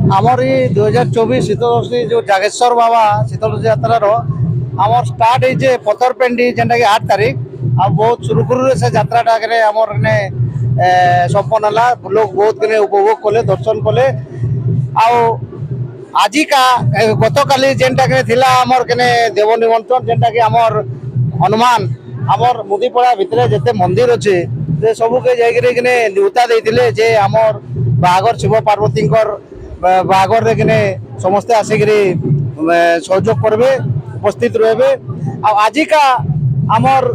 आमर ये 2024 शीतलषष्ठी जो जागेश्वर बाबा शीतलषष्ठी यात्रार आमर स्टार्ट होइछे पथरपेंडी जेनटा कि 8 तारीख आ बहुत सुरुखुरु से यात्राटा आमर संपन्न होला। लोग बहुत उपभोग कले दर्शन कले। आज का गत काली जेनटा थिला आमर देव निमंत्रण जेनटा कि आमर हनुमान आमर मुदीपड़ा भितर जिते मंदिर अच्छे से सबू के जाकर न्यूता देते जे आमर बाहागर शिव पार्वती बाहागर समस्ते आसिक सहयोग करेंगे उपस्थित रहे। आज का आमर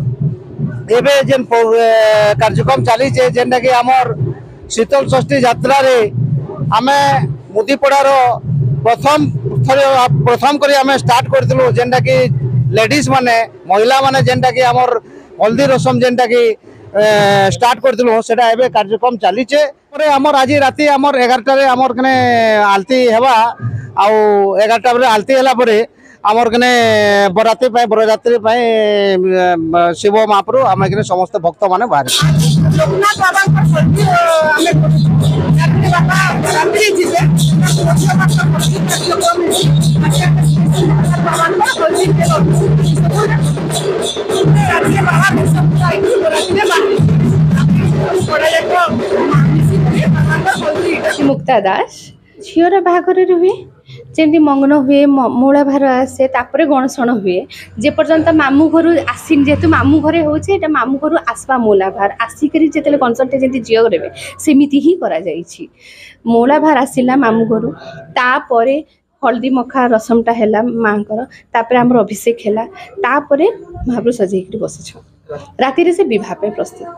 एबे जेन कार्यक्रम चली जेनटा कि आमर शीतल षष्ठी यात्रा रे आमे मुदीपड़ार प्रथम करी आमे स्टार्ट करथिलु जेनटा कि लेडीज माने महिला माने जेनटा कि आमर हल्दी रसम जेनटा कि स्टार्ट करथिलु सेटा एबे कार्यक्रम चली छे। आमर आज राती आमर 11टा रे आमर कने आलती हेबा आ 11टा बरे आलती हैला परे आमर कने बराती पाए बरयात्री पाए शिव महाप्रभु आमे कने समस्त भक्त माने बाहर लोकनाथ बाबा को सल्टी हमें यात्री बाबा रात्रि जिले मुक्ता दास झीर बाहागर हुए जमी मंगन हुए मौला भार आसे तापर गणसण हुए जे पर्यंत मामू घर आसीन जेहेतु मामू घरे होचे एटा मामू घर आसवा मौला भार आसिक जिते गणसणटे जमी झील रे सेमिति ही करा जाइछि। मौला भार आसिला मामू घर तापर हल्दी मखा रसमटा है माँकर तापर आमर अभिषेक है तापर महाप्रभु सजेक बस राति से विवाह प्रस्तुत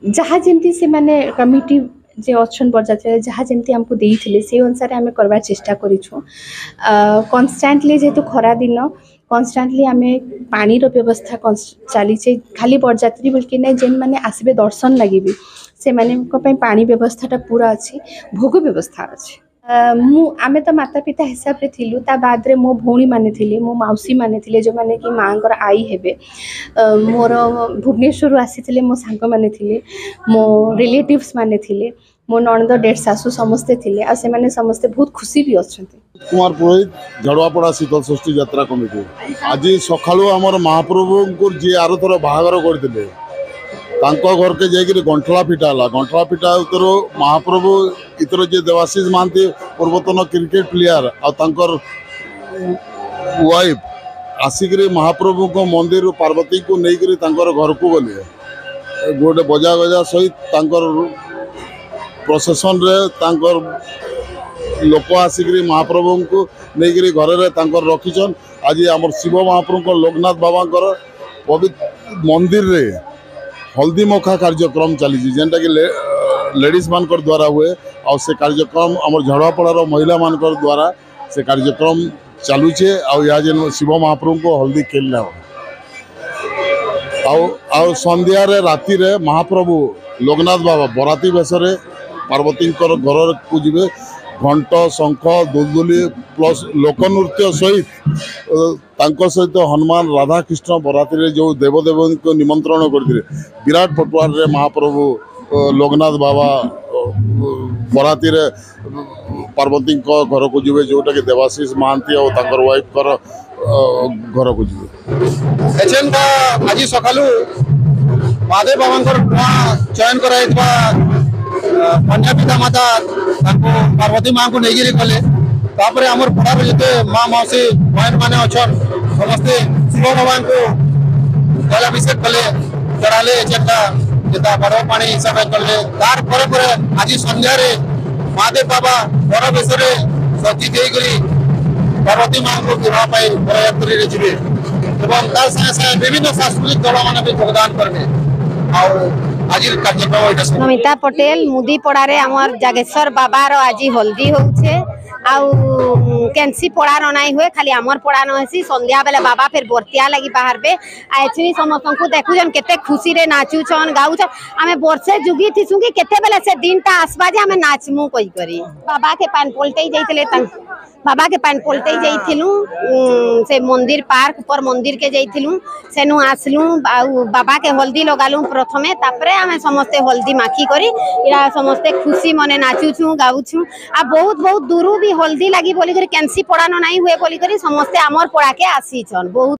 जहाँ जमी से माने कमिटी जे अच्छन बरजात्रा जहाँ जमी आमको देते से अनुसार आम करवार चेष्टा करूँ। कन्स्टांटली जेहेतु खरा दिन कन्स्टांटली आम पानी व्यवस्था चली खाली बरजात्री बोलिकी ना जेन मैंने आसबे दर्शन लगे से माने पानी व्यवस्थाटा पूरा अच्छी भोग व्यवस्था अच्छी। आमे तो माता पिता हिसाब रे थिलु ता बाद रे मो भौणी माने थिले मो मौसी माने थिले जो माने कि माँकर आई हेबे मोर भुवनेश्वर आसी मो सांग माने थिले मो रिलेटिव्स माने थिले मो नणंद डेढ़ सासू समस्ते थिले आ से माने समस्ते बहुत खुशी भी अछंती। कुमार पुरोहित झड़वापड़ा शीतल षष्ठी यात्रा कमिटी आज सकाळु हमर महाप्रभु को जे आरो थरो बाहागर करथिले तांको घर के जाकर गंठला फिटा गंठला फिटा उतर महाप्रभु इतर जे देवाशीष महांती पूर्वतन क्रिकेट प्लेयर आर वाइफ आसिक महाप्रभु को मंदिर पार्वती को लेकर घर को गले गोटे बजा बजा सहित प्रोसेसन रे लोक आसिक महाप्रभु को लेकर घर रखीछन। आज आम शिव महाप्रभु को लोकनाथ बाबा पवित्र मंदिर रे हल्दी मखा कार्यक्रम चली जेनटा कि लेडीज मान द्वारा हुए और से कार्यक्रम आम झड़वापड़ार महिला मान द्वारा से कार्यक्रम चलुचे आ शिव महाप्रभु को हल्दी खेलना संध्या राति रे महाप्रभु लोकनाथ बाबा बराती बेस पार्वती घर को जी घंट शंख दुलदुली प्लस लोकनृत्य सहित सहित हनुमान राधा कृष्ण बराती जो देवदेव को निमंत्रण करते विराट पटुआर रे महाप्रभु लोकनाथ बाबा बराती रे पार्वती घर को जी जोटा कि देवाशीष महांती और वाइफ घर को जी आज सकालू महादेव बाबा चयन कर कन्या पिता माता पार्वती माँ को नहीं गले तापर आमर पड़ा जिते माँ मौसी बहन मैंने अच्छन समस्ते शिव भगवान को जलाभिषेक कले चढ़ाले जेटा बड़ पानी हिसाब कले तार पर आज संध्या महादेव बाबा बड़ बेस सज्जित होकर पार्वती माँ को विवाह बरयात्री जी विभिन्न सांस्कृतिक दल मैंने भी योगदान करेंगे। नमिता पटेल मुदीपड़ारे आमर जागेश्वर बाबार आज हल्दी होउछे कैंसी पड़ा रनाई हुए खाली आमर पड़ा नसी संध्या बेले बाबा फिर बर्तिया लगी बाहर पे आए समस्त को देखुन केते खुशी रे नाचुछन गाउछन आमे वर्षे जुगी थिसु कि केते बेले से दिनटा आसबा जे आमे नाचमु कहि करी बाबा के पान पलटई जाइतले बाबा के पान पलटे जाइथिलु से मंदिर पार्क पर मंदिर के जाइथिलु सेनु आसलु बाबा के हल्दी लगालु प्रथमे तापरे आमे समस्ते हल्दी माखी करी इरा समस्ते खुशी मने नाचुछु गाउछु आ बहुत बहुत दूरु भी हल्दी लागी बोली करी कैंसी पड़ा न नाही हुए बोली करी समस्ते हमर पड़ा के आसी छन बहुत